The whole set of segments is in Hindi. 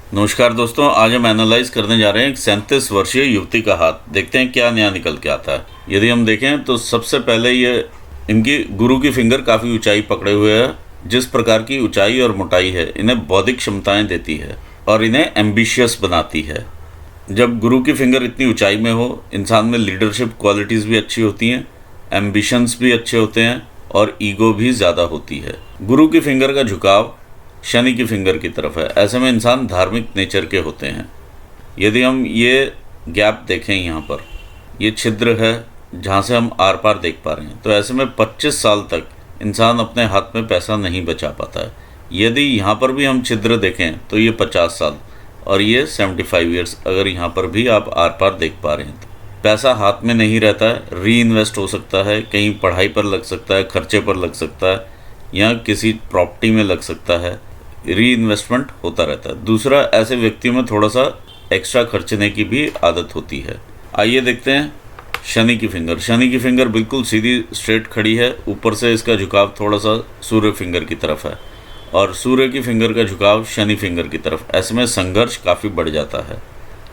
नमस्कार दोस्तों, आज हम एनालाइज करने जा रहे हैं एक 37 वर्षीय युवती का हाथ। देखते हैं क्या नया निकल के आता है। यदि हम देखें तो सबसे पहले ये इनकी गुरु की फिंगर काफ़ी ऊंचाई पकड़े हुए है। जिस प्रकार की ऊंचाई और मोटाई है इन्हें बौद्धिक क्षमताएं देती है और इन्हें एम्बिशियस बनाती है। जब गुरु की फिंगर इतनी ऊंचाई में हो, इंसान में लीडरशिप क्वालिटीज़ भी अच्छी होती हैं, एम्बिशंस भी अच्छे होते हैं और ईगो भी ज़्यादा होती है। गुरु की फिंगर का झुकाव शनि की फिंगर की तरफ है। ऐसे में इंसान धार्मिक नेचर के होते हैं। यदि हम ये गैप देखें, यहाँ पर ये छिद्र है जहाँ से हम आर पार देख पा रहे हैं, तो ऐसे में 25 साल तक इंसान अपने हाथ में पैसा नहीं बचा पाता है। यदि यहाँ पर भी हम छिद्र देखें तो ये 50 साल और ये 75 ईयर्स, अगर यहाँ पर भी आप आर पार देख पा रहे हैं तो पैसा हाथ में नहीं रहता है। री इन्वेस्ट हो सकता है, कहीं पढ़ाई पर लग सकता है, खर्चे पर लग सकता है या किसी प्रॉपर्टी में लग सकता है। री इन्वेस्टमेंट होता रहता है। दूसरा, ऐसे व्यक्तियों में थोड़ा सा एक्स्ट्रा खर्चने की भी आदत होती है। आइए देखते हैं शनि की फिंगर। शनि की फिंगर बिल्कुल सीधी स्ट्रेट खड़ी है, ऊपर से इसका झुकाव थोड़ा सा सूर्य फिंगर की तरफ है और सूर्य की फिंगर का झुकाव शनि फिंगर की तरफ। ऐसे में संघर्ष काफ़ी बढ़ जाता है।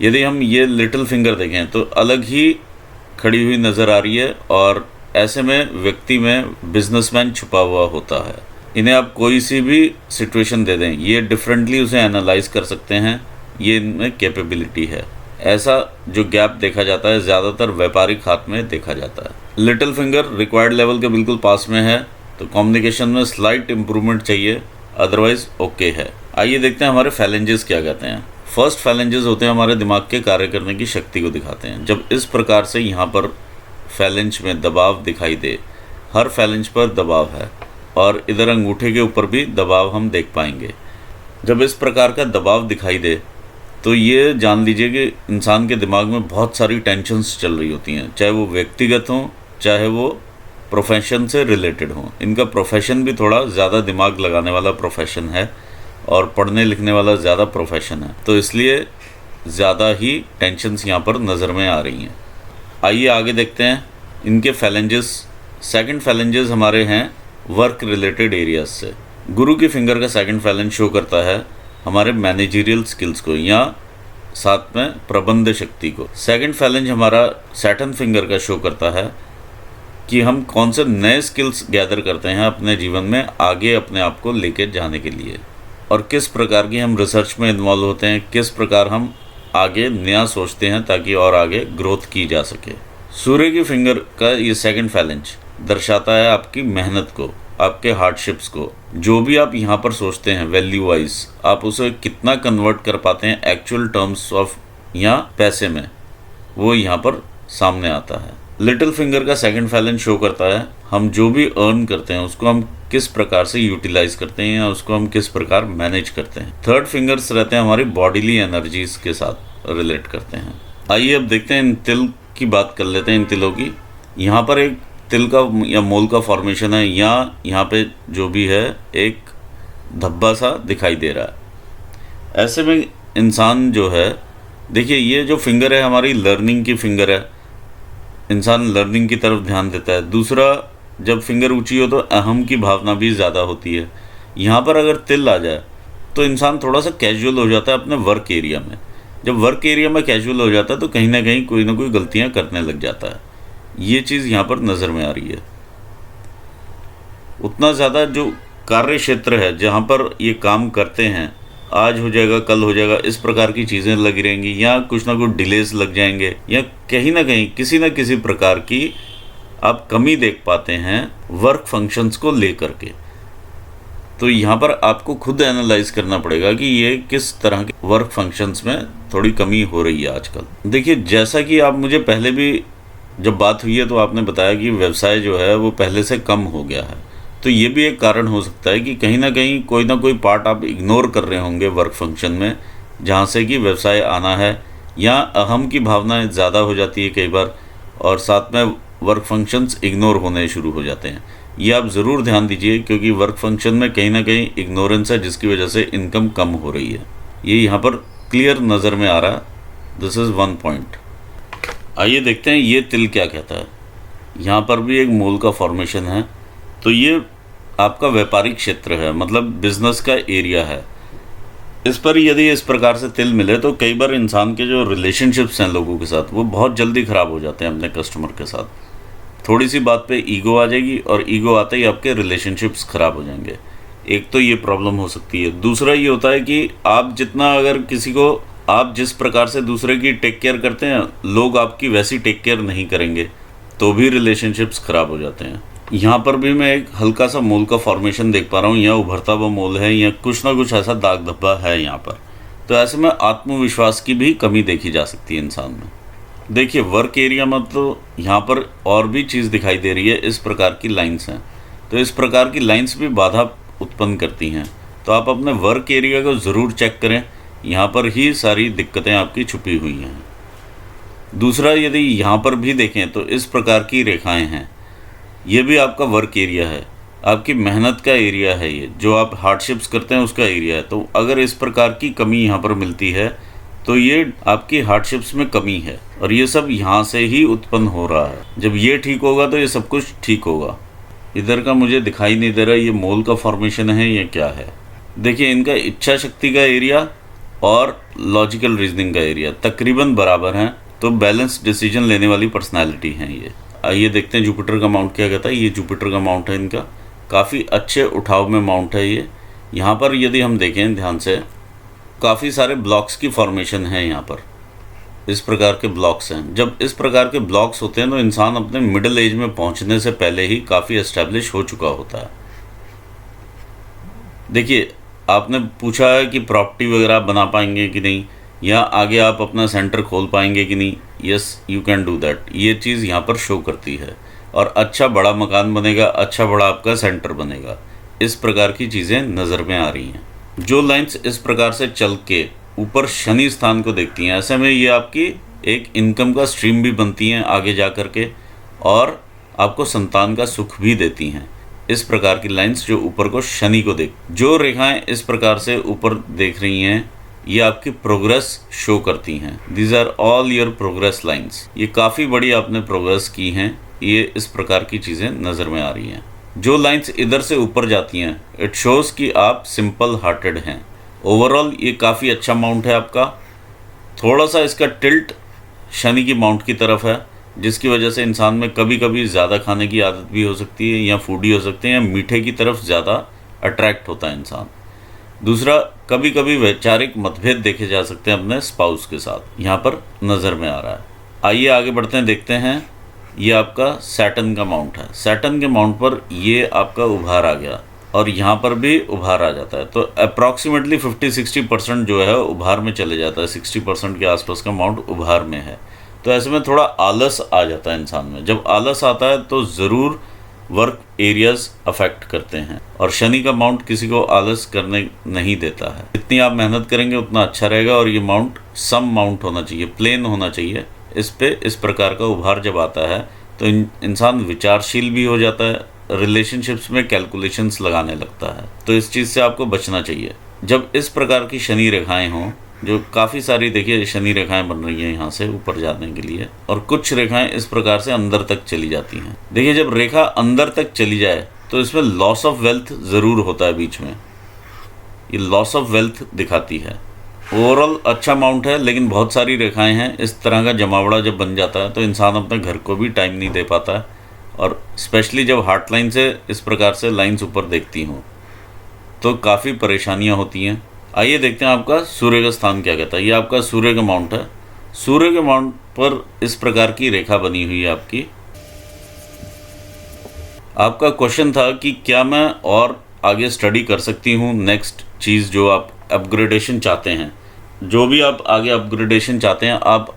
यदि हम ये लिटिल फिंगर देखें तो अलग ही खड़ी हुई नज़र आ रही है और ऐसे में व्यक्ति में बिजनेसमैन छुपा हुआ होता है। इन्हें आप कोई सी भी सिचुएशन दे दें, ये डिफरेंटली उसे एनालाइज कर सकते हैं, ये इनमें कैपेबिलिटी है। ऐसा जो गैप देखा जाता है ज़्यादातर व्यापारिक हाथ में देखा जाता है। लिटिल फिंगर रिक्वायर्ड लेवल के बिल्कुल पास में है, तो कम्युनिकेशन में स्लाइट इम्प्रूवमेंट चाहिए, अदरवाइज ओके है। आइए देखते हैं हमारे फैलेंजेस क्या कहते हैं। फर्स्ट फैलेंजेस होते हैं हमारे दिमाग के कार्य करने की शक्ति को दिखाते हैं। जब इस प्रकार से यहाँ पर फैलेंज में दबाव दिखाई दे, हर फैलेंज पर दबाव है और इधर अंगूठे के ऊपर भी दबाव हम देख पाएंगे। जब इस प्रकार का दबाव दिखाई दे तो ये जान लीजिए कि इंसान के दिमाग में बहुत सारी टेंशन्स चल रही होती हैं, चाहे वो व्यक्तिगत हों, चाहे वो प्रोफेशन से रिलेटेड हों। इनका प्रोफेशन भी थोड़ा ज़्यादा दिमाग लगाने वाला प्रोफेशन है और पढ़ने लिखने वाला ज़्यादा प्रोफेशन है, तो इसलिए ज़्यादा ही टेंशन्स यहाँ पर नज़र में आ रही हैं। आइए आगे देखते हैं इनके फैलेंजेस। सेकंड फैलेंजेस हमारे हैं वर्क रिलेटेड एरियाज से। गुरु की फिंगर का सेकंड फैलेंज शो करता है हमारे मैनेजरियल स्किल्स को या साथ में प्रबंध शक्ति को। सेकंड फैलेंज हमारा सैटर्न फिंगर का शो करता है कि हम कौन से नए स्किल्स गैदर करते हैं अपने जीवन में आगे अपने आप को लेके जाने के लिए, और किस प्रकार की हम रिसर्च में इन्वॉल्व होते हैं, किस प्रकार हम आगे नया सोचते हैं ताकि और आगे ग्रोथ की जा सके। सूर्य की फिंगर का ये सेकंड फैलेंज दर्शाता है आपकी मेहनत को, आपके हार्डशिप्स को। जो भी आप यहाँ पर सोचते हैं वैल्यू वाइज, आप उसे कितना कन्वर्ट कर पाते हैं एक्चुअल टर्म्स ऑफ या पैसे में, वो यहाँ पर सामने आता है। लिटिल फिंगर का सेकंड फैलेंज शो करता है हम जो भी अर्न करते हैं उसको हम किस प्रकार से यूटिलाइज करते हैं या उसको हम किस प्रकार मैनेज करते हैं। थर्ड फिंगर्स रहते हैं हमारी बॉडीली एनर्जीज के साथ रिलेट करते हैं। आइए अब देखते हैं इन तिल की बात कर लेते हैं। इन तिलों की, यहाँ पर एक तिल का या मोल का फॉर्मेशन है या यहाँ पे जो भी है एक धब्बा सा दिखाई दे रहा है। ऐसे में इंसान जो है, देखिए ये जो फिंगर है हमारी लर्निंग की फिंगर है, इंसान लर्निंग की तरफ ध्यान देता है। दूसरा, जब फिंगर ऊंची हो तो अहम की भावना भी ज़्यादा होती है। यहाँ पर अगर तिल आ जाए तो इंसान थोड़ा सा कैजुअल हो जाता है अपने वर्क एरिया में। जब वर्क एरिया में कैजुअल हो जाता है तो कहीं ना कोई गलतियाँ करने लग जाता है। ये चीज़ यहाँ पर नज़र में आ रही है। उतना ज़्यादा जो कार्य क्षेत्र है जहाँ पर ये काम करते हैं, आज हो जाएगा कल हो जाएगा, इस प्रकार की चीज़ें लगी रहेंगी या कुछ ना कुछ डिलेज लग जाएंगे या कहीं ना कहीं किसी न किसी प्रकार की आप कमी देख पाते हैं वर्क फंक्शंस को लेकर के। तो यहाँ पर आपको खुद एनालाइज करना पड़ेगा कि ये किस तरह के वर्क फंक्शंस में थोड़ी कमी हो रही है आजकल। देखिए, जैसा कि आप मुझे पहले भी जब बात हुई है तो आपने बताया कि व्यवसाय जो है वो पहले से कम हो गया है, तो ये भी एक कारण हो सकता है कि कहीं ना कोई पार्ट आप इग्नोर कर रहे होंगे वर्क फंक्शन में, जहाँ से कि व्यवसाय आना है, या अहम की भावना ज़्यादा हो जाती है कई बार और साथ में वर्क फंक्शंस इग्नोर होने शुरू हो जाते हैं। ये आप ज़रूर ध्यान दीजिए क्योंकि वर्क फंक्शन में कहीं ना कहीं इग्नोरेंस है जिसकी वजह से इनकम कम हो रही है। ये यहाँ पर क्लियर नज़र में आ रहा है। This is one point. आइए देखते हैं ये तिल क्या कहता है। यहाँ पर भी एक मोल का फॉर्मेशन है, तो ये आपका व्यापारिक क्षेत्र है, मतलब बिजनेस का एरिया है। इस पर यदि इस प्रकार से तिल मिले तो कई बार इंसान के जो रिलेशनशिप्स हैं लोगों के साथ वो बहुत जल्दी ख़राब हो जाते हैं अपने कस्टमर के साथ। थोड़ी सी बात पे ईगो आ जाएगी और ईगो आते ही आपके रिलेशनशिप्स ख़राब हो जाएंगे। एक तो ये प्रॉब्लम हो सकती है। दूसरा ये होता है कि आप जितना अगर किसी को आप जिस प्रकार से दूसरे की टेक केयर करते हैं लोग आपकी वैसी टेक केयर नहीं करेंगे तो भी रिलेशनशिप्स ख़राब हो जाते हैं। यहाँ पर भी मैं एक हल्का सा मोल का फॉर्मेशन देख पा रहा हूँ, यहाँ उभरता हुआ मोल है, या कुछ ना कुछ ऐसा दाग धब्बा है यहाँ पर। तो ऐसे में आत्मविश्वास की भी कमी देखी जा सकती है इंसान में। देखिए वर्क एरिया में तो यहाँ पर और भी चीज़ दिखाई दे रही है, इस प्रकार की लाइंस हैं। तो इस प्रकार की लाइंस भी बाधा उत्पन्न करती हैं। तो आप अपने वर्क एरिया को ज़रूर चेक करें, यहाँ पर ही सारी दिक्कतें आपकी छुपी हुई हैं। दूसरा यदि यहाँ पर भी देखें तो इस प्रकार की रेखाएं हैं, ये भी आपका वर्क एरिया है, आपकी मेहनत का एरिया है, ये जो आप हार्डशिप्स करते हैं उसका एरिया है। तो अगर इस प्रकार की कमी यहाँ पर मिलती है तो ये आपकी हार्डशिप्स में कमी है और ये सब यहाँ से ही उत्पन्न हो रहा है। जब ये ठीक होगा तो ये सब कुछ ठीक होगा। इधर का मुझे दिखाई नहीं दे रहा ये मोल का फॉर्मेशन है या क्या है। देखिए इनका इच्छा शक्ति का एरिया और लॉजिकल रीजनिंग का एरिया तकरीबन बराबर हैं, तो बैलेंस डिसीजन लेने वाली पर्सनैलिटी हैं ये। आइए देखते हैं जुपिटर का माउंट क्या कहता है। ये जुपिटर का माउंट है इनका, काफ़ी अच्छे उठाव में माउंट है ये। यहाँ पर यदि हम देखें ध्यान से काफ़ी सारे ब्लॉक्स की फॉर्मेशन है यहाँ पर, इस प्रकार के ब्लॉक्स हैं। जब इस प्रकार के ब्लॉक्स होते हैं तो इंसान अपने मिडिल एज में पहुँचने से पहले ही काफ़ी एस्टेब्लिश हो चुका होता है। देखिए आपने पूछा है कि प्रॉपर्टी वगैरह बना पाएंगे कि नहीं, या आगे आप अपना सेंटर खोल पाएंगे कि नहीं। Yes you can do that, ये चीज़ यहाँ पर शो करती है। और अच्छा बड़ा मकान बनेगा, अच्छा बड़ा आपका सेंटर बनेगा, इस प्रकार की चीज़ें नज़र में आ रही हैं। जो लाइंस इस प्रकार से चल के ऊपर शनि स्थान को देखती हैं, ऐसे में ये आपकी एक इनकम का स्ट्रीम भी बनती हैं आगे जा कर के, और आपको संतान का सुख भी देती हैं। इस प्रकार की लाइंस जो ऊपर को शनि को देख, जो रेखाएं इस प्रकार से ऊपर देख रही हैं ये आपकी प्रोग्रेस शो करती हैं। These are all your progress lines. ये काफ़ी बड़ी आपने प्रोग्रेस की हैं, ये इस प्रकार की चीज़ें नज़र में आ रही हैं। जो लाइंस इधर से ऊपर जाती हैं इट शोज़ कि आप सिंपल हार्टेड हैं। ओवरऑल ये काफ़ी अच्छा माउंट है आपका। थोड़ा सा इसका टिल्ट शनि की माउंट की तरफ है, जिसकी वजह से इंसान में कभी कभी ज़्यादा खाने की आदत भी हो सकती है, या फूडी हो सकते हैं, या मीठे की तरफ ज़्यादा अट्रैक्ट होता है इंसान। दूसरा कभी कभी वैचारिक मतभेद देखे जा सकते हैं अपने स्पाउस के साथ, यहाँ पर नज़र में आ रहा है। आइए आगे बढ़ते हैं, देखते हैं। ये आपका सैटर्न का माउंट है। सैटर्न के माउंट पर ये आपका उभार आ गया और यहाँ पर भी उभार आ जाता है। तो अप्रॉक्सीमेटली 50-60% जो है उभार में चले जाता है। 60% के आसपास का माउंट उभार में है। तो ऐसे में थोड़ा आलस आ जाता है इंसान में। जब आलस आता है तो ज़रूर वर्क एरियाज अफेक्ट करते हैं, और शनि का माउंट किसी को आलस करने नहीं देता है। जितनी आप मेहनत करेंगे उतना अच्छा रहेगा। और ये माउंट सम माउंट होना चाहिए, प्लेन होना चाहिए। इस पे इस प्रकार का उभार जब आता है तो इंसान विचारशील भी हो जाता है, रिलेशनशिप्स में कैलकुलेशंस लगाने लगता है। तो इस चीज़ से आपको बचना चाहिए। जब इस प्रकार की शनि रेखाएं हों, जो काफ़ी सारी देखिए शनि रेखाएं बन रही हैं यहाँ से ऊपर जाने के लिए, और कुछ रेखाएं इस प्रकार से अंदर तक चली जाती हैं। देखिए जब रेखा अंदर तक चली जाए तो इसमें लॉस ऑफ वेल्थ ज़रूर होता है बीच में, ये लॉस ऑफ वेल्थ दिखाती है। ओवरऑल अच्छा माउंट है, लेकिन बहुत सारी रेखाएं हैं। इस तरह का जमावड़ा जब बन जाता है तो इंसान अपने घर को भी टाइम नहीं दे पाता है, और स्पेशली जब हार्ट लाइन से इस प्रकार से लाइंस ऊपर देखती हों तो काफ़ी परेशानियां होती हैं। आइए देखते हैं आपका सूर्य का स्थान क्या कहता है। ये आपका सूर्य का माउंट है। सूर्य के माउंट पर इस प्रकार की रेखा बनी हुई है आपकी। आपका क्वेश्चन था कि क्या मैं और आगे स्टडी कर सकती हूँ, नेक्स्ट चीज़ जो आप अपग्रेडेशन चाहते हैं, जो भी आप आगे अपग्रेडेशन चाहते हैं आप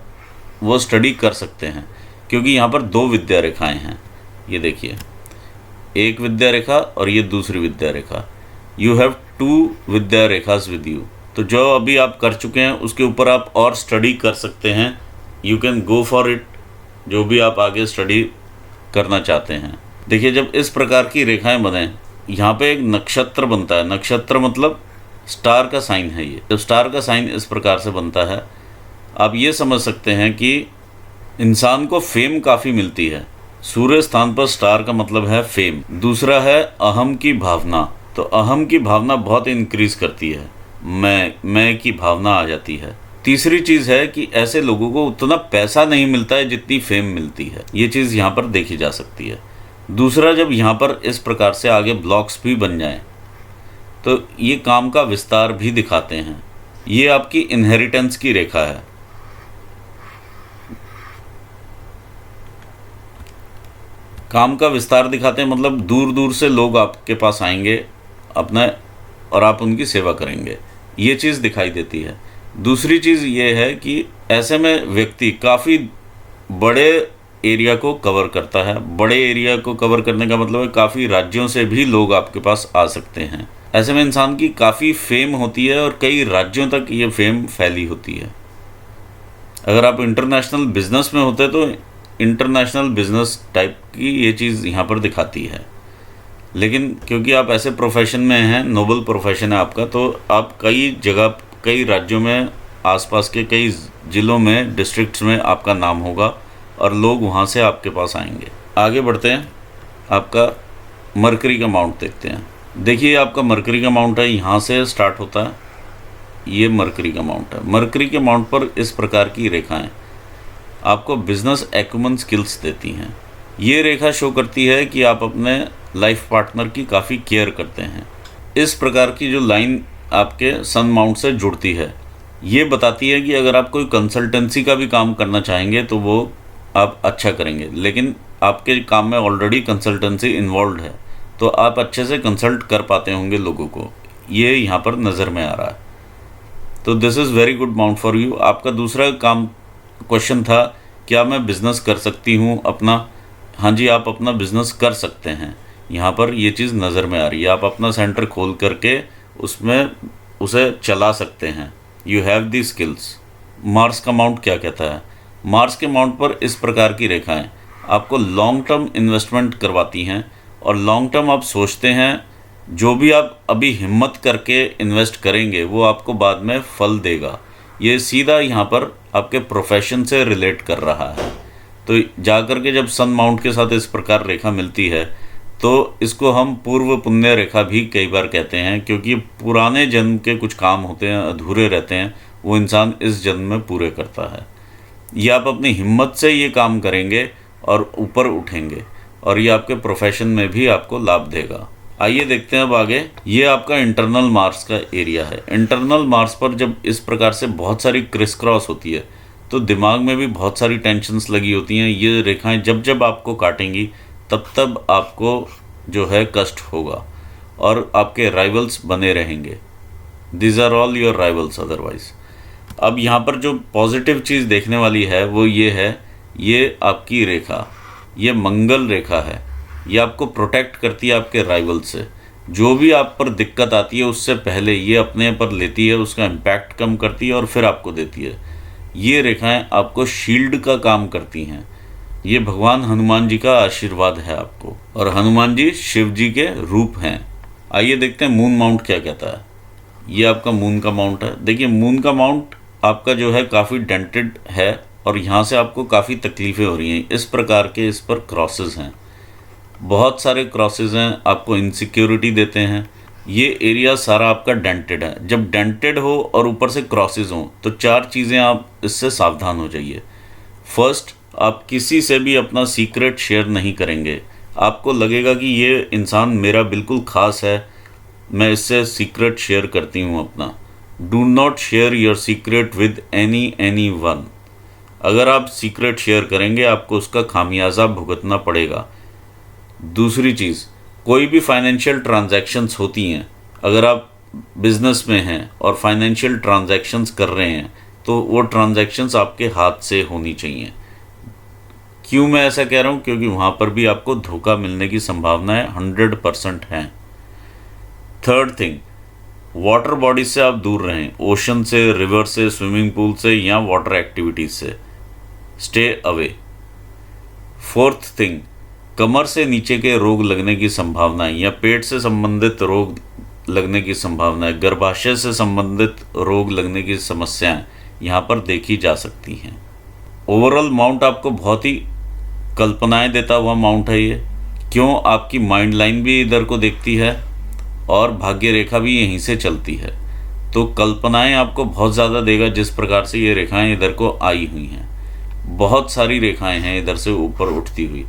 वो स्टडी कर सकते हैं, क्योंकि यहाँ पर दो विद्या रेखाएं हैं। ये देखिए, एक विद्या रेखा और ये दूसरी Vidya Rekha. You have 2 Vidya Rekhas with you. तो जो अभी आप कर चुके हैं उसके ऊपर आप और स्टडी कर सकते हैं। You can go for it, जो भी आप आगे स्टडी करना चाहते हैं। देखिए जब इस प्रकार की रेखाएं बने, यहाँ पे एक नक्षत्र बनता है। नक्षत्र मतलब स्टार का साइन है ये। जब स्टार का साइन इस प्रकार से बनता है, आप ये समझ सकते हैं कि इंसान को फेम काफ़ी मिलती है। सूर्य स्थान पर स्टार का मतलब है फेम। दूसरा है अहम की भावना। तो अहम की भावना बहुत इंक्रीज करती है। मैं की भावना आ जाती है। तीसरी चीज़ है कि ऐसे लोगों को उतना पैसा नहीं मिलता है जितनी फेम मिलती है, ये चीज़ यहाँ पर देखी जा सकती है। दूसरा, जब यहाँ पर इस प्रकार से आगे ब्लॉक्स भी बन जाएं तो ये काम का विस्तार भी दिखाते हैं। ये आपकी इनहेरिटेंस की रेखा है। काम का विस्तार दिखाते हैं मतलब दूर दूर से लोग आपके पास आएंगे अपना, और आप उनकी सेवा करेंगे, ये चीज़ दिखाई देती है। दूसरी चीज़ ये है कि ऐसे में व्यक्ति काफ़ी बड़े एरिया को कवर करता है। बड़े एरिया को कवर करने का मतलब है काफ़ी राज्यों से भी लोग आपके पास आ सकते हैं। ऐसे में इंसान की काफ़ी फेम होती है और कई राज्यों तक ये फेम फैली होती है। अगर आप इंटरनेशनल बिजनेस में होते तो इंटरनेशनल बिजनेस टाइप की ये चीज़ यहाँ पर दिखाती है। लेकिन क्योंकि आप ऐसे प्रोफेशन में हैं, नोबल प्रोफेशन है आपका, तो आप कई जगह, कई राज्यों में, आसपास के कई ज़िलों में, डिस्ट्रिक्ट्स में आपका नाम होगा और लोग वहाँ से आपके पास आएंगे। आगे बढ़ते हैं, आपका मरकरी का माउंट देखते हैं। देखिए आपका मरकरी का माउंट है, यहाँ से स्टार्ट होता है, ये मरकरी का माउंट है। मरकरी के माउंट पर इस प्रकार की रेखाएं आपको बिजनेस एक्यूमन स्किल्स देती हैं। ये रेखा शो करती है कि आप अपने लाइफ पार्टनर की काफ़ी केयर करते हैं। इस प्रकार की जो लाइन आपके सन माउंट से जुड़ती है, ये बताती है कि अगर आप कोई कंसल्टेंसी का भी काम करना चाहेंगे तो वो आप अच्छा करेंगे, लेकिन आपके काम में ऑलरेडी कंसल्टेंसी इन्वॉल्व है तो आप अच्छे से कंसल्ट कर पाते होंगे लोगों को, ये यहाँ पर नज़र में आ रहा है। तो this is very good mount for you. आपका दूसरा काम क्वेश्चन था, क्या मैं बिज़नेस कर सकती हूँ अपना? हाँ जी, आप अपना बिज़नेस कर सकते हैं। यहाँ पर ये चीज़ नज़र में आ रही है। आप अपना सेंटर खोल करके उसमें उसे चला सकते हैं। You have the skills. Mars का माउंट क्या कहता है? मार्स के माउंट पर इस प्रकार की रेखाएं आपको लॉन्ग टर्म इन्वेस्टमेंट करवाती हैं, और लॉन्ग टर्म आप सोचते हैं जो भी आप अभी हिम्मत करके इन्वेस्ट करेंगे वो आपको बाद में फल देगा। ये सीधा यहाँ पर आपके प्रोफेशन से रिलेट कर रहा है। तो जा कर के जब सन माउंट के साथ इस प्रकार रेखा मिलती है तो इसको हम पूर्व पुण्य रेखा भी कई बार कहते हैं, क्योंकि पुराने जन्म के कुछ काम होते हैं, अधूरे रहते हैं, वो इंसान इस जन्म में पूरे करता है। ये आप अपनी हिम्मत से ये काम करेंगे और ऊपर उठेंगे, और ये आपके प्रोफेशन में भी आपको लाभ देगा। आइए देखते हैं अब आगे। ये आपका इंटरनल मार्स का एरिया है। इंटरनल मार्स पर जब इस प्रकार से बहुत सारी क्रिस क्रॉस होती है तो दिमाग में भी बहुत सारी टेंशन्स लगी होती हैं। ये रेखाएं जब जब आपको काटेंगी तब तब आपको जो है कष्ट होगा और आपके राइवल्स बने रहेंगे। These are all your rivals otherwise. अब यहाँ पर जो पॉजिटिव चीज़ देखने वाली है वो ये है, ये आपकी रेखा, ये मंगल रेखा है। ये आपको प्रोटेक्ट करती है आपके राइवल से। जो भी आप पर दिक्कत आती है उससे पहले ये अपने पर लेती है, उसका इम्पैक्ट कम करती है और फिर आपको देती है। ये रेखाएं आपको शील्ड का काम करती हैं। ये भगवान हनुमान जी का आशीर्वाद है आपको, और हनुमान जी शिव जी के रूप हैं। आइए देखते हैं मून माउंट क्या कहता है। ये आपका मून का माउंट है। देखिए मून का माउंट आपका जो है काफ़ी डेंटेड है और यहाँ से आपको काफ़ी तकलीफ़ें हो रही हैं। इस प्रकार के इस पर क्रॉसेस हैं, बहुत सारे क्रॉसेस हैं, आपको इनसिक्योरिटी देते हैं। ये एरिया सारा आपका डेंटेड है। जब डेंटेड हो और ऊपर से क्रॉसेस हों तो चार चीज़ें आप इससे सावधान हो जाइए। फर्स्ट, आप किसी से भी अपना सीक्रेट शेयर नहीं करेंगे। आपको लगेगा कि ये इंसान मेरा बिल्कुल ख़ास है, मैं इससे सीक्रेट शेयर करती हूँ अपना। Do not share your secret with any one. अगर आप सीक्रेट शेयर करेंगे आपको उसका खामियाजा भुगतना पड़ेगा। दूसरी चीज़, कोई भी फाइनेंशियल ट्रांजैक्शंस होती हैं, अगर आप बिज़नेस में हैं और फाइनेंशियल ट्रांजैक्शंस कर रहे हैं तो वो ट्रांजैक्शंस आपके हाथ से होनी चाहिए। क्यों मैं ऐसा कह रहा हूँ? क्योंकि वहाँ पर भी आपको धोखा मिलने की संभावनाएं 100% हैं। थर्ड थिंग, वाटर बॉडीज से आप दूर रहें। ओशन से, रिवर से, स्विमिंग पूल से या वाटर एक्टिविटीज़ से स्टे अवे। फोर्थ थिंग, कमर से नीचे के रोग लगने की संभावनाएं या पेट से संबंधित रोग लगने की संभावनाएं, गर्भाशय से संबंधित रोग लगने की समस्याएं यहाँ पर देखी जा सकती हैं। ओवरऑल माउंट आपको बहुत ही कल्पनाएं देता हुआ माउंट है ये। क्यों? आपकी माइंड लाइन भी इधर को देखती है और भाग्य रेखा भी यहीं से चलती है। तो कल्पनाएं आपको बहुत ज़्यादा देगा। जिस प्रकार से ये रेखाएं इधर को आई हुई हैं, बहुत सारी रेखाएं हैं इधर से ऊपर उठती हुई,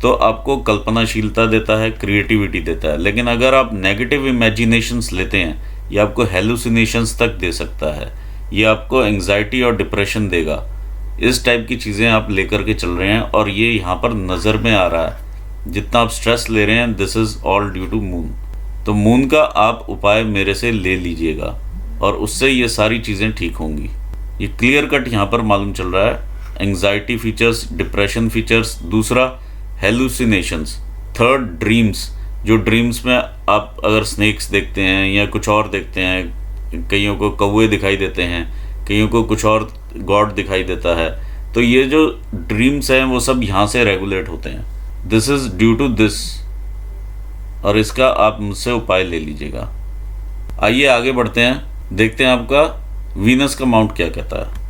तो आपको कल्पनाशीलता देता है, क्रिएटिविटी देता है। लेकिन अगर आप नेगेटिव इमेजिनेशंस लेते हैं, ये आपको हेलुसिनेशंस तक दे सकता है, ये आपको एंग्जाइटी और डिप्रेशन देगा। इस टाइप की चीज़ें आप लेकर के चल रहे हैं और ये यहाँ पर नज़र में आ रहा है। जितना आप स्ट्रेस ले रहे हैं, this is all due to moon. तो मून का आप उपाय मेरे से ले लीजिएगा और उससे ये सारी चीज़ें ठीक होंगी। ये क्लियर कट यहाँ पर मालूम चल रहा है। एंग्जाइटी फीचर्स, डिप्रेशन फीचर्स, दूसरा हेलुसिनेशंस, थर्ड ड्रीम्स। जो ड्रीम्स में आप अगर स्नेक्स देखते हैं या कुछ और देखते हैं, कईयों को कौवे दिखाई देते हैं, कईयों को कुछ और गॉड दिखाई देता है, तो ये जो ड्रीम्स हैं वो सब यहाँ से रेगुलेट होते हैं। This is due to this, और इसका आप मुझसे उपाय ले लीजिएगा। आइए आगे बढ़ते हैं, देखते हैं आपका वीनस का माउंट क्या कहता है।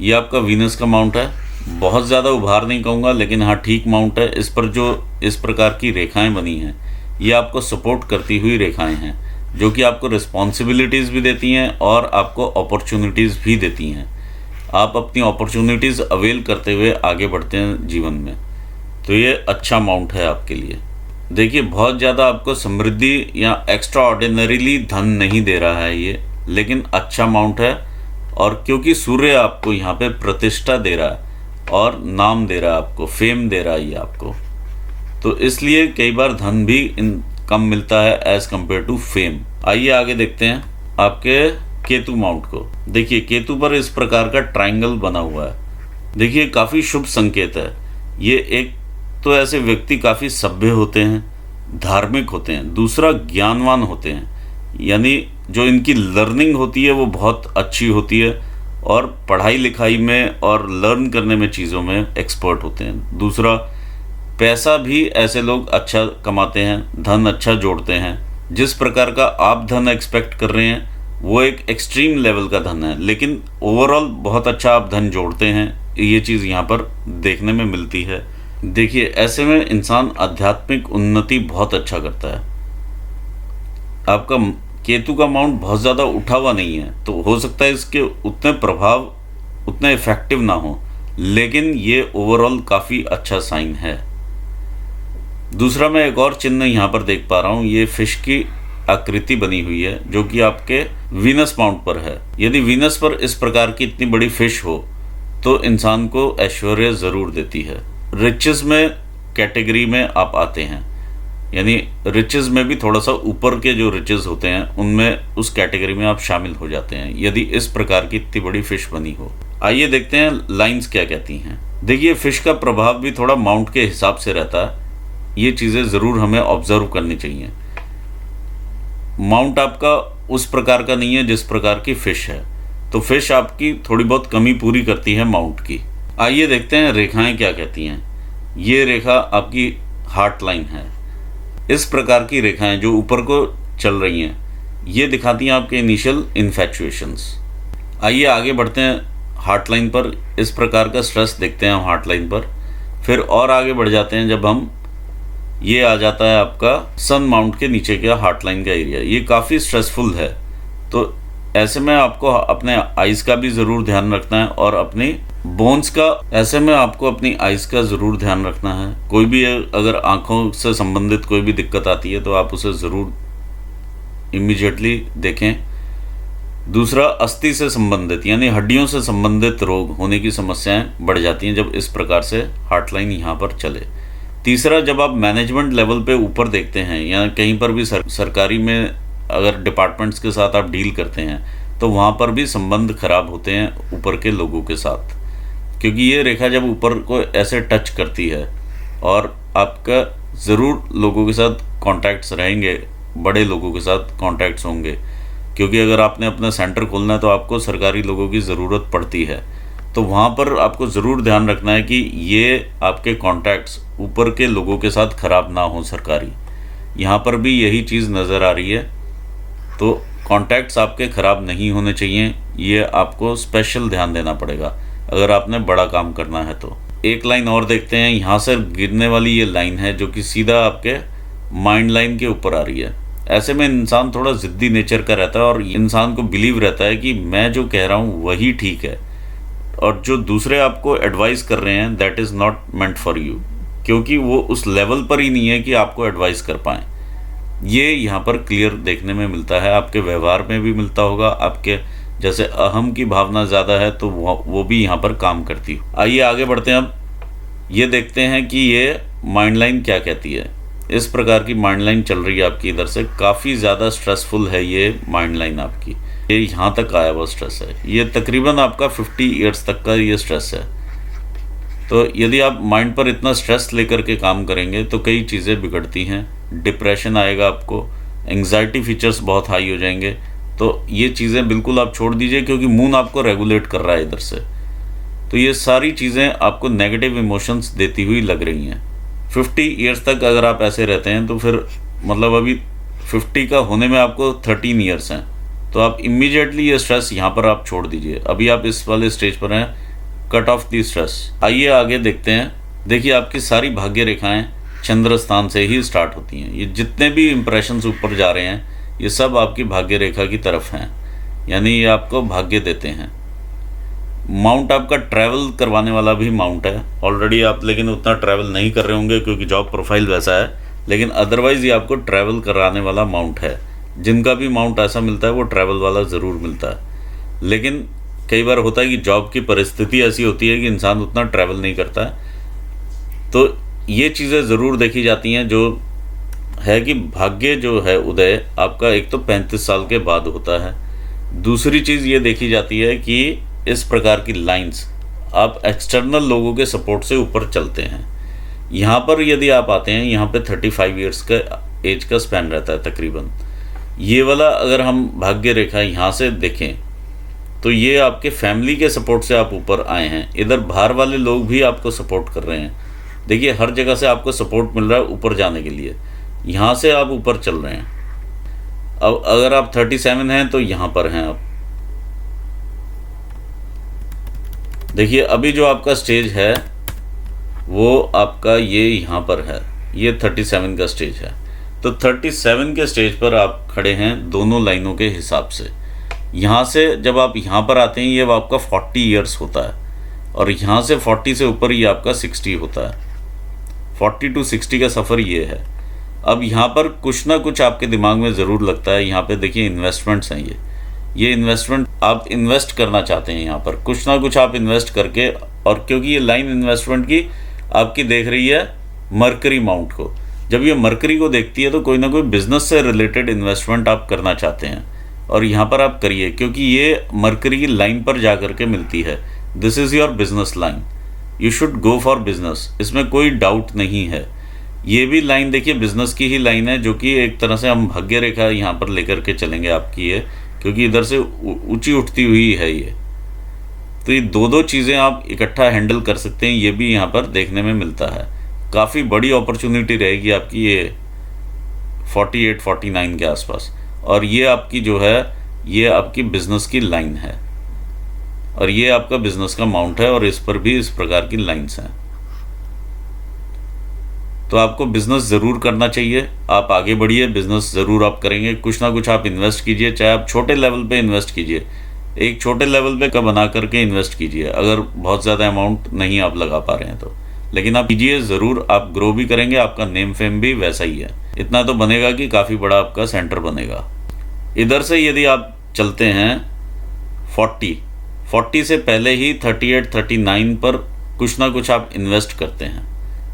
ये आपका वीनस का माउंट है। बहुत ज़्यादा उभार नहीं कहूँगा, लेकिन हाँ ठीक माउंट है। इस पर जो इस प्रकार की रेखाएं बनी हैं, ये आपको सपोर्ट करती हुई रेखाएं हैं, जो कि आपको रिस्पॉन्सिबिलिटीज़ भी देती हैं और आपको अपॉर्चुनिटीज़ भी देती हैं। आप अपनी अपॉर्चुनिटीज़ अवेल करते हुए आगे बढ़ते हैं जीवन में, तो ये अच्छा माउंट है आपके लिए। देखिए, बहुत ज़्यादा आपको समृद्धि या एक्स्ट्रा ऑर्डिनरीली धन नहीं दे रहा है ये, लेकिन अच्छा माउंट है। और क्योंकि सूर्य आपको यहाँ पे प्रतिष्ठा दे रहा है और नाम दे रहा है, आपको फेम दे रहा है ये आपको, तो इसलिए कई बार धन भी कम मिलता है एज कम्पेयर टू फेम। आइए आगे देखते हैं आपके केतु माउंट को। देखिए, केतु पर इस प्रकार का ट्रायंगल बना हुआ है। देखिए, काफ़ी शुभ संकेत है ये। एक तो ऐसे व्यक्ति काफ़ी सभ्य होते हैं, धार्मिक होते हैं, दूसरा ज्ञानवान होते हैं, यानी जो इनकी लर्निंग होती है वो बहुत अच्छी होती है और पढ़ाई लिखाई में और लर्न करने में चीज़ों में एक्सपर्ट होते हैं। दूसरा, पैसा भी ऐसे लोग अच्छा कमाते हैं, धन अच्छा जोड़ते हैं। जिस प्रकार का आप धन एक्सपेक्ट कर रहे हैं वो एक एक्सट्रीम लेवल का धन है, लेकिन ओवरऑल बहुत अच्छा आप धन जोड़ते हैं, ये चीज़ यहाँ पर देखने में मिलती है। देखिए, ऐसे में इंसान आध्यात्मिक उन्नति बहुत अच्छा करता है। आपका केतु का माउंट बहुत ज़्यादा उठा हुआ नहीं है, तो हो सकता है इसके उतने प्रभाव उतने इफेक्टिव ना हो, लेकिन ये ओवरऑल काफ़ी अच्छा साइन है। दूसरा, मैं एक और चिन्ह यहाँ पर देख पा रहा हूँ, ये फिश की आकृति बनी हुई है जो कि आपके वीनस माउंट पर है। यदि वीनस पर इस प्रकार की इतनी बड़ी फिश हो तो इंसान को ऐश्वर्य ज़रूर देती है। रिचेस में कैटेगरी में आप आते हैं, यानी रिचेस में भी थोड़ा सा ऊपर के जो रिचेस होते हैं उनमें उस कैटेगरी में आप शामिल हो जाते हैं यदि इस प्रकार की इतनी बड़ी फिश बनी हो। आइए देखते हैं लाइंस क्या कहती हैं। देखिए, फिश का प्रभाव भी थोड़ा माउंट के हिसाब से रहता है, ये चीज़ें ज़रूर हमें ऑब्जर्व करनी चाहिए। माउंट आपका उस प्रकार का नहीं है जिस प्रकार की फिश है, तो फिश आपकी थोड़ी बहुत कमी पूरी करती है माउंट की। आइए देखते हैं रेखाएं क्या कहती हैं। ये रेखा आपकी हार्ट लाइन है। इस प्रकार की रेखाएं जो ऊपर को चल रही हैं, ये दिखाती हैं आपके इनिशियल इन्फैचुएशंस। आइए आगे बढ़ते हैं हार्ट लाइन पर। इस प्रकार का स्ट्रेस देखते हैं हम हार्ट लाइन पर। फिर और आगे बढ़ जाते हैं जब हम, ये आ जाता है आपका सन माउंट के नीचे का हार्ट लाइन का एरिया। ये काफ़ी स्ट्रेसफुल है, तो ऐसे में आपको अपने आइज़ का भी ज़रूर ध्यान रखना है और अपनी बोन्स का, ऐसे में आपको अपनी आइज़ का ज़रूर ध्यान रखना है। कोई भी अगर आँखों से संबंधित कोई भी दिक्कत आती है तो आप उसे ज़रूर इमीडिएटली देखें। दूसरा, अस्थि से संबंधित यानी हड्डियों से संबंधित रोग होने की समस्याएं बढ़ जाती हैं जब इस प्रकार से हार्ट लाइन यहाँ पर चले। तीसरा, जब आप मैनेजमेंट लेवल पे ऊपर देखते हैं या कहीं पर भी सरकारी में अगर डिपार्टमेंट्स के साथ आप डील करते हैं तो वहाँ पर भी संबंध खराब होते हैं ऊपर के लोगों के साथ, क्योंकि ये रेखा जब ऊपर को ऐसे टच करती है और आपका ज़रूर लोगों के साथ कॉन्टैक्ट्स रहेंगे, बड़े लोगों के साथ कॉन्टैक्ट्स होंगे, क्योंकि अगर आपने अपना सेंटर खोलना है तो आपको सरकारी लोगों की ज़रूरत पड़ती है। तो वहाँ पर आपको ज़रूर ध्यान रखना है कि ये आपके कॉन्टैक्ट्स ऊपर के लोगों के साथ ख़राब ना हो सरकारी। यहाँ पर भी यही चीज़ नज़र आ रही है, तो कॉन्टैक्ट्स आपके ख़राब नहीं होने चाहिए, ये आपको स्पेशल ध्यान देना पड़ेगा अगर आपने बड़ा काम करना है तो। एक लाइन और देखते हैं, यहाँ से गिरने वाली ये लाइन है जो कि सीधा आपके माइंड लाइन के ऊपर आ रही है। ऐसे में इंसान थोड़ा ज़िद्दी नेचर का रहता है और इंसान को बिलीव रहता है कि मैं जो कह रहा हूँ वही ठीक है, और जो दूसरे आपको एडवाइस कर रहे हैं that is not meant for you, क्योंकि वो उस लेवल पर ही नहीं है कि आपको एडवाइस कर पाएँ। ये यहाँ पर क्लियर देखने में मिलता है, आपके व्यवहार में भी मिलता होगा। आपके जैसे अहम की भावना ज़्यादा है तो वो भी यहाँ पर काम करती है। आइए आगे बढ़ते हैं। अब ये देखते हैं कि ये माइंड लाइन क्या कहती है। इस प्रकार की माइंड लाइन चल रही है आपकी इधर से, काफ़ी ज़्यादा स्ट्रेसफुल है ये माइंड लाइन आपकी। ये यहाँ तक आया हुआ स्ट्रेस है, ये तकरीबन आपका 50 ईयर्स तक का ये स्ट्रेस है। तो यदि आप माइंड पर इतना स्ट्रेस लेकर के काम करेंगे तो कई चीज़ें बिगड़ती हैं, डिप्रेशन आएगा आपको, एंग्जाइटी फीचर्स बहुत हाई हो जाएंगे। तो ये चीज़ें बिल्कुल आप छोड़ दीजिए, क्योंकि मून आपको रेगुलेट कर रहा है इधर से। तो ये सारी चीज़ें आपको नेगेटिव इमोशंस देती हुई लग रही हैं। 50 ईयर्स तक अगर आप ऐसे रहते हैं तो फिर मतलब अभी 50 का होने में आपको 13 ईयर्स हैं, तो आप इमीडिएटली ये स्ट्रेस यहाँ पर आप छोड़ दीजिए। अभी आप इस वाले स्टेज पर हैं, कट ऑफ दी स्ट्रेस। आइए आगे देखते हैं। देखिए आपकी सारी भाग्य रेखाएं चंद्र स्थान से ही स्टार्ट होती हैं। ये जितने भी इंप्रेशंस ऊपर जा रहे हैं ये सब आपकी भाग्य रेखा की तरफ हैं, यानी ये आपको भाग्य देते हैं। माउंट आपका ट्रैवल करवाने वाला भी माउंट है ऑलरेडी आप, लेकिन उतना ट्रैवल नहीं कर रहे होंगे क्योंकि जॉब प्रोफाइल वैसा है, लेकिन अदरवाइज़ ये आपको ट्रैवल कराने वाला माउंट है। जिनका भी माउंट ऐसा मिलता है वो ट्रैवल वाला ज़रूर मिलता है। लेकिन कई बार होता है कि जॉब की परिस्थिति ऐसी होती है कि इंसान उतना ट्रैवल नहीं करता है। तो ये चीज़ें ज़रूर देखी जाती हैं, जो है कि भाग्य जो है उदय आपका एक तो 35 साल के बाद होता है। दूसरी चीज़ ये देखी जाती है कि इस प्रकार की लाइंस आप एक्सटर्नल लोगों के सपोर्ट से ऊपर चलते हैं। यहाँ पर यदि आप आते हैं, यहाँ पे 35 ईयर्स का एज का स्पैन रहता है तकरीबन। ये वाला अगर हम भाग्य रेखा यहाँ से देखें तो ये आपके फैमिली के सपोर्ट से आप ऊपर आए हैं। इधर बाहर वाले लोग भी आपको सपोर्ट कर रहे हैं। देखिए हर जगह से आपको सपोर्ट मिल रहा है ऊपर जाने के लिए, यहाँ से आप ऊपर चल रहे हैं। अब अगर आप 37 हैं तो यहाँ पर हैं आप। देखिए अभी जो आपका स्टेज है वो आपका ये यहाँ पर है, ये 37 का स्टेज है। तो 37 के स्टेज पर आप खड़े हैं दोनों लाइनों के हिसाब से। यहाँ से जब आप यहाँ पर आते हैं ये आपका 40 ईयर्स होता है, और यहाँ से 40 से ऊपर ये आपका 60 होता है। 40 to 60 का सफ़र ये है। अब यहाँ पर कुछ ना कुछ आपके दिमाग में ज़रूर लगता है। यहाँ पे देखिए इन्वेस्टमेंट्स हैं, ये इन्वेस्टमेंट आप इन्वेस्ट करना चाहते हैं। यहाँ पर कुछ ना कुछ आप इन्वेस्ट करके, और क्योंकि ये लाइन इन्वेस्टमेंट की आपकी देख रही है मरकरी माउंट को, जब ये मरकरी को देखती है तो कोई ना कोई बिजनेस से रिलेटेड इन्वेस्टमेंट आप करना चाहते हैं, और यहाँ पर आप करिए, क्योंकि ये मरकरी की लाइन पर जा कर के मिलती है। This is your business line, you should go for business, इसमें कोई डाउट नहीं है। ये भी लाइन देखिए बिजनेस की ही लाइन है, जो कि एक तरह से हम भाग्य रेखा यहाँ पर लेकर के चलेंगे आपकी ये, क्योंकि इधर से ऊंची उठती हुई है ये। तो ये दो चीज़ें आप इकट्ठा हैंडल कर सकते हैं, ये भी यहाँ पर देखने में मिलता है। काफ़ी बड़ी अपॉर्चुनिटी रहेगी आपकी ये 48-49 के आसपास। और ये आपकी जो है ये आपकी बिजनेस की लाइन है, और ये आपका बिजनेस का माउंट है, और इस पर भी इस प्रकार की लाइंस हैं। तो आपको बिज़नेस ज़रूर करना चाहिए, आप आगे बढ़िए, बिज़नेस ज़रूर आप करेंगे। कुछ ना कुछ आप इन्वेस्ट कीजिए, चाहे आप छोटे लेवल पे इन्वेस्ट कीजिए, एक छोटे लेवल पे का बना करके इन्वेस्ट कीजिए, अगर बहुत ज़्यादा अमाउंट नहीं आप लगा पा रहे हैं तो। लेकिन आप कीजिए ज़रूर, आप ग्रो भी करेंगे, आपका नेम फेम भी वैसा ही है। इतना तो बनेगा कि काफ़ी बड़ा आपका सेंटर बनेगा। इधर से यदि आप चलते हैं 40 से पहले ही 38-39 पर कुछ ना कुछ आप इन्वेस्ट करते हैं,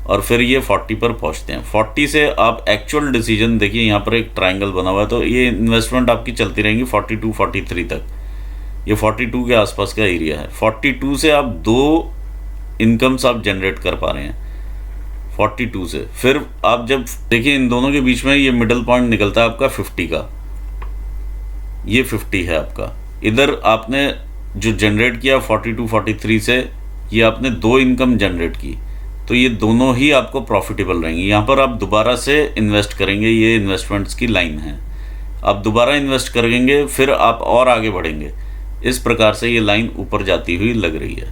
और फिर ये 40 पर पहुंचते हैं। 40 से आप एक्चुअल डिसीजन देखिए, यहाँ पर एक ट्रायंगल बना हुआ है, तो ये इन्वेस्टमेंट आपकी चलती रहेंगी 42-43 तक। ये 42 के आसपास का एरिया है। 42 से आप 2 इनकम्स आप जनरेट कर पा रहे हैं 42 से। फिर आप जब देखिए इन दोनों के बीच में ये मिडल पॉइंट निकलता है आपका 50 का, ये 50 है आपका। इधर आपने जो जनरेट किया 42-43 से, ये आपने 2 इनकम जनरेट की, तो ये दोनों ही आपको प्रॉफिटेबल रहेंगी। यहाँ पर आप दोबारा से इन्वेस्ट करेंगे, ये इन्वेस्टमेंट्स की लाइन है। आप दोबारा इन्वेस्ट करेंगे, फिर आप और आगे बढ़ेंगे। इस प्रकार से ये लाइन ऊपर जाती हुई लग रही है।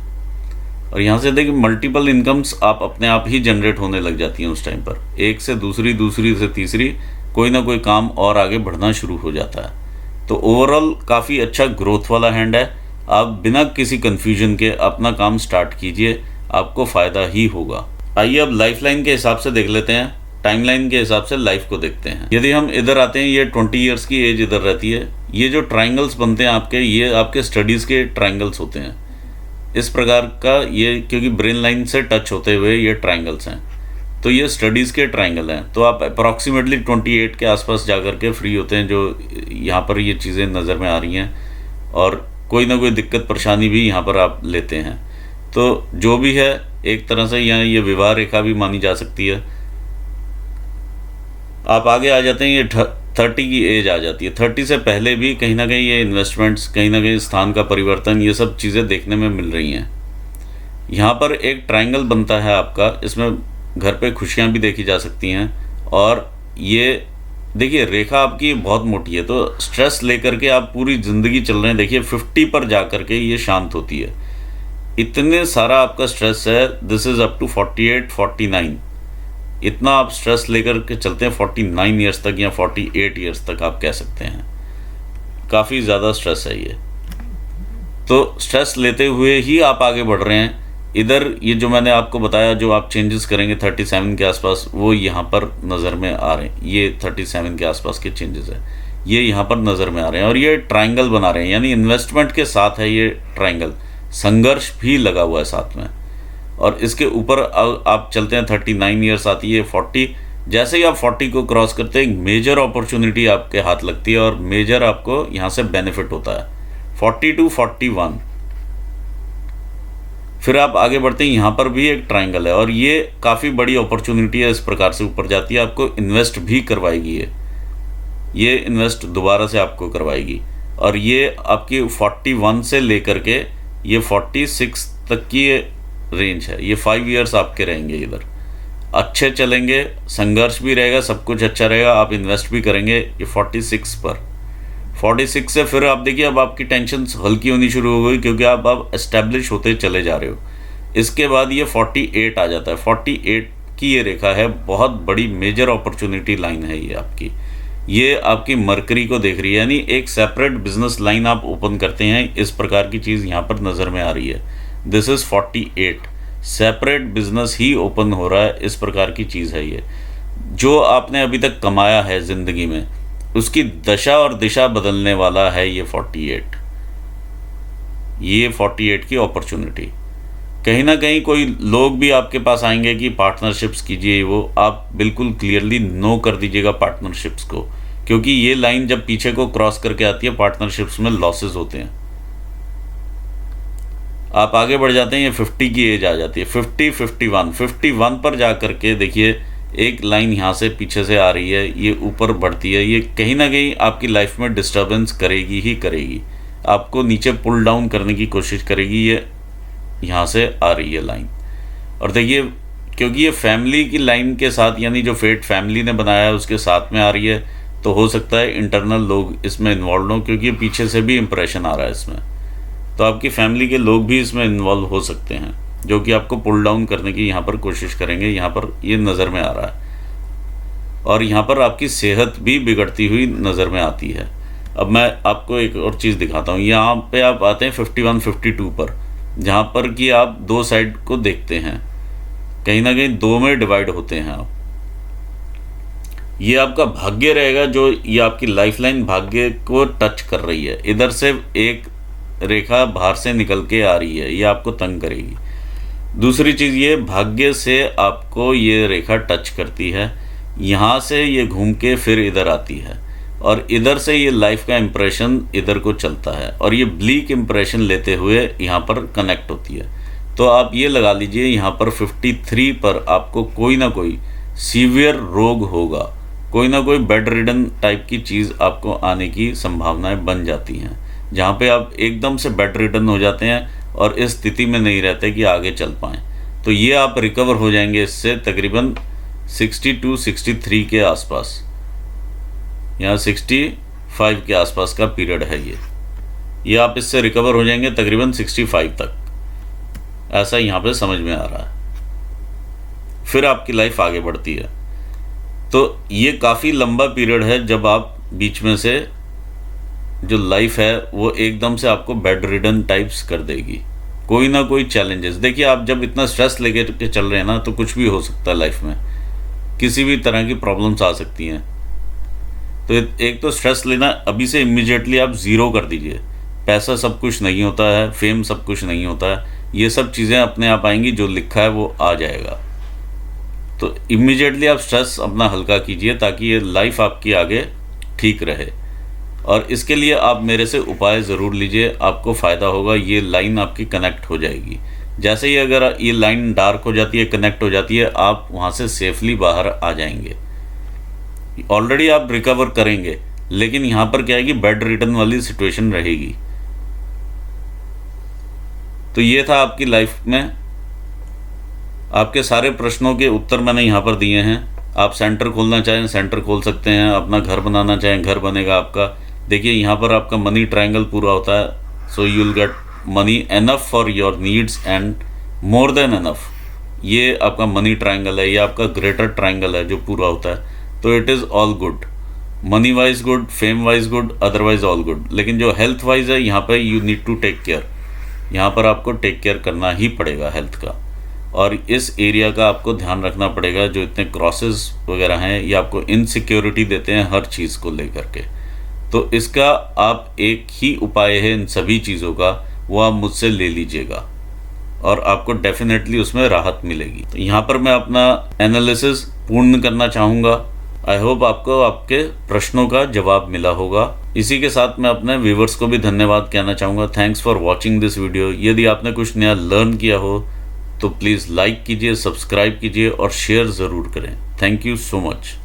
और यहाँ से देखिए मल्टीपल इनकम्स आप अपने आप ही जनरेट होने लग जाती हैं उस टाइम पर, एक से दूसरी, दूसरी से तीसरी, कोई ना कोई काम और आगे बढ़ना शुरू हो जाता है। तो ओवरऑल काफ़ी अच्छा ग्रोथ वाला हैंड है। आप बिना किसी कन्फ्यूजन के अपना काम स्टार्ट कीजिए, आपको फ़ायदा ही होगा। आइए अब लाइफ लाइन के हिसाब से देख लेते हैं, टाइमलाइन के हिसाब से लाइफ को देखते हैं। यदि हम इधर आते हैं, ये 20 ईयर्स की एज इधर रहती है। ये जो ट्राइंगल्स बनते हैं आपके, ये आपके स्टडीज़ के ट्राइंगल्स होते हैं। इस प्रकार का ये, क्योंकि ब्रेन लाइन से टच होते हुए ये ट्राइंगल्स हैं, तो ये स्टडीज़ के ट्राइंगल हैं। तो आप अप्रॉक्सीमेटली 28 के आसपास जाकर के फ्री होते हैं, जो यहाँ पर ये चीज़ें नज़र में आ रही हैं। और कोई ना कोई दिक्कत परेशानी भी यहाँ पर आप लेते हैं। तो जो भी है, एक तरह से यहाँ ये विवाह रेखा भी मानी जा सकती है। आप आगे आ जाते हैं, ये 30 की एज आ जाती है। 30 से पहले भी कहीं ना कहीं ये इन्वेस्टमेंट्स, कहीं ना कहीं स्थान का परिवर्तन, ये सब चीज़ें देखने में मिल रही हैं। यहाँ पर एक ट्रायंगल बनता है आपका, इसमें घर पे खुशियाँ भी देखी जा सकती हैं। और ये देखिए रेखा आपकी बहुत मोटी है, तो स्ट्रेस लेकर के आप पूरी ज़िंदगी चल रहे हैं। देखिए 50 पर जा कर के ये शांत होती है। इतने सारा आपका स्ट्रेस है, दिस इज़ अप टू 48 49, इतना आप स्ट्रेस लेकर के चलते हैं 49 ईयर्स तक या 48 ईयर्स तक आप कह सकते हैं। काफ़ी ज़्यादा स्ट्रेस है ये। तो स्ट्रेस लेते हुए ही आप आगे बढ़ रहे हैं। इधर ये जो मैंने आपको बताया, जो आप चेंजेस करेंगे 37 के आसपास, वो यहाँ पर नज़र में आ रहे हैं। ये 37 के आसपास के चेंजेस है, ये यहाँ पर नज़र में आ रहे हैं। और ये ट्रायंगल बना रहे हैं, यानी इन्वेस्टमेंट के साथ है ये ट्रायंगल, संघर्ष भी लगा हुआ है साथ में। और इसके ऊपर आप चलते हैं, 39 ईयर्स आती है, 40। जैसे ही आप 40 को क्रॉस करते हैं, एक मेजर अपॉर्चुनिटी आपके हाथ लगती है और मेजर आपको यहाँ से बेनिफिट होता है। 40 टू 41, फिर आप आगे बढ़ते हैं, यहाँ पर भी एक ट्रायंगल है और ये काफ़ी बड़ी अपॉर्चुनिटी है। इस प्रकार से ऊपर जाती है, आपको इन्वेस्ट भी करवाएगी ये इन्वेस्ट दोबारा से आपको करवाएगी। और ये आपकी 41 से लेकर के ये 46 तक की रेंज है। ये 5 ईयर्स आपके रहेंगे इधर, अच्छे चलेंगे, संघर्ष भी रहेगा, सब कुछ अच्छा रहेगा, आप इन्वेस्ट भी करेंगे। ये 46 पर, 46 से फिर आप देखिए अब आपकी टेंशन हल्की होनी शुरू हो गई, क्योंकि आप अब एस्टेब्लिश होते चले जा रहे हो। इसके बाद ये 48 आ जाता है। 48 की ये रेखा है, बहुत बड़ी मेजर अपॉर्चुनिटी लाइन है ये आपकी मरकरी को देख रही है, यानी एक सेपरेट बिजनेस लाइन आप ओपन करते हैं। इस प्रकार की चीज़ यहाँ पर नज़र में आ रही है। This is 48, separate business he open हो रहा है, इस प्रकार की चीज़ है ये। जो आपने अभी तक कमाया है ज़िंदगी में, उसकी दशा और दिशा बदलने वाला है ये 48। ये 48 की अपॉर्चुनिटी, कहीं ना कहीं कोई लोग भी आपके पास आएंगे कि पार्टनरशिप्स कीजिए, वो आप बिल्कुल क्लियरली नो कर दीजिएगा पार्टनरशिप्स को, क्योंकि ये लाइन जब पीछे को क्रॉस करके आती है, पार्टनरशिप्स में लॉसेस होते हैं। आप आगे बढ़ जाते हैं, ये 50 की एज आ जाती है। 50 51 पर जा करके देखिए एक लाइन यहाँ से पीछे से आ रही है, ये ऊपर बढ़ती है। ये कहीं ना कहीं आपकी लाइफ में डिस्टर्बेंस करेगी ही करेगी, आपको नीचे पुल डाउन करने की कोशिश करेगी। ये यहाँ से आ रही है लाइन। और देखिए क्योंकि ये फैमिली की लाइन के साथ, यानी जो फेट फैमिली ने बनाया है उसके साथ में आ रही है, तो हो सकता है इंटरनल लोग इसमें इन्वॉल्व हों, क्योंकि ये पीछे से भी इंप्रेशन आ रहा है इसमें। तो आपकी फैमिली के लोग भी इसमें इन्वॉल्व हो सकते हैं, जो कि आपको पुल डाउन करने की यहाँ पर कोशिश करेंगे। यहाँ पर ये नज़र में आ रहा है। और यहाँ पर आपकी सेहत भी बिगड़ती हुई नज़र में आती है। अब मैं आपको एक और चीज़ दिखाता हूँ। यहाँ पे आप आते हैं 51 52 पर, जहाँ पर कि आप दो साइड को देखते हैं, कहीं ना कहीं दो में डिवाइड होते हैं आप। ये आपका भाग्य रहेगा, जो ये आपकी लाइफलाइन भाग्य को टच कर रही है। इधर से एक रेखा बाहर से निकल के आ रही है, ये आपको तंग करेगी। दूसरी चीज़, ये भाग्य से आपको ये रेखा टच करती है, यहाँ से ये घूम के फिर इधर आती है, और इधर से ये लाइफ का इम्प्रेशन इधर को चलता है, और ये ब्लीक इम्प्रेशन लेते हुए यहाँ पर कनेक्ट होती है। तो आप ये लगा लीजिए, यहाँ पर 53 पर आपको कोई ना कोई सीवियर रोग होगा, कोई ना कोई बेड रिडन टाइप की चीज़ आपको आने की संभावनाएं बन जाती हैं, जहाँ पे आप एकदम से बेड रिडन हो जाते हैं और इस स्थिति में नहीं रहते कि आगे चल पाएँ। तो ये आप रिकवर हो जाएंगे इससे तकरीबन 62 63 के आसपास, यहाँ 65 के आसपास का पीरियड है ये आप इससे रिकवर हो जाएंगे तकरीबन 65 तक, ऐसा यहाँ पे समझ में आ रहा है। फिर आपकी लाइफ आगे बढ़ती है। तो ये काफ़ी लंबा पीरियड है जब आप बीच में से जो लाइफ है वो एकदम से आपको बेड रिडन टाइप्स कर देगी। कोई ना कोई चैलेंजेस, देखिए आप जब इतना स्ट्रेस लेके के चल रहे हैं ना, तो कुछ भी हो सकता है लाइफ में, किसी भी तरह की प्रॉब्लम्स आ सकती हैं। तो एक तो स्ट्रेस लेना अभी से इमीडिएटली आप ज़ीरो कर दीजिए। पैसा सब कुछ नहीं होता है, फेम सब कुछ नहीं होता है, ये सब चीज़ें अपने आप आएंगी, जो लिखा है वो आ जाएगा। तो इमीडिएटली आप स्ट्रेस अपना हल्का कीजिए ताकि ये लाइफ आपकी आगे ठीक रहे। और इसके लिए आप मेरे से उपाय ज़रूर लीजिए, आपको फ़ायदा होगा। ये लाइन आपकी कनेक्ट हो जाएगी। जैसे ही अगर ये लाइन डार्क हो जाती है, कनेक्ट हो जाती है, आप वहाँ से सेफली बाहर आ जाएंगे। ऑलरेडी आप रिकवर करेंगे, लेकिन यहाँ पर क्या है कि बेड रिटर्न वाली सिचुएशन रहेगी। तो ये था आपकी लाइफ में, आपके सारे प्रश्नों के उत्तर मैंने यहाँ पर दिए हैं। आप सेंटर खोलना चाहें सेंटर खोल सकते हैं, अपना घर बनाना चाहें घर बनेगा आपका। देखिए यहाँ पर आपका मनी ट्रायंगल पूरा होता है, so you will get money enough for your needs and more than enough. ये आपका मनी ट्रायंगल है, ये आपका ग्रेटर ट्रायंगल है जो पूरा होता है। तो it is all good, money wise good, fame wise good, otherwise all good. लेकिन जो हेल्थ वाइज है, यहाँ पर you need to take care. यहाँ पर आपको टेक केयर करना ही पड़ेगा हेल्थ का, और इस एरिया का आपको ध्यान रखना पड़ेगा। जो इतने क्रॉसेस वगैरह हैं, ये आपको इनसिक्योरिटी देते हैं हर चीज़ को लेकर के। तो इसका आप एक ही उपाय है इन सभी चीज़ों का, वो आप मुझसे ले लीजिएगा और आपको डेफिनेटली उसमें राहत मिलेगी। तो यहाँ पर मैं अपना एनालिसिस पूर्ण करना चाहूँगा। आई होप आपको आपके प्रश्नों का जवाब मिला होगा। इसी के साथ मैं अपने व्यूवर्स को भी धन्यवाद कहना चाहूँगा। Thanks for watching this video. यदि आपने कुछ नया लर्न किया हो तो प्लीज़ लाइक कीजिए, सब्सक्राइब कीजिए और शेयर ज़रूर करें। Thank you so much.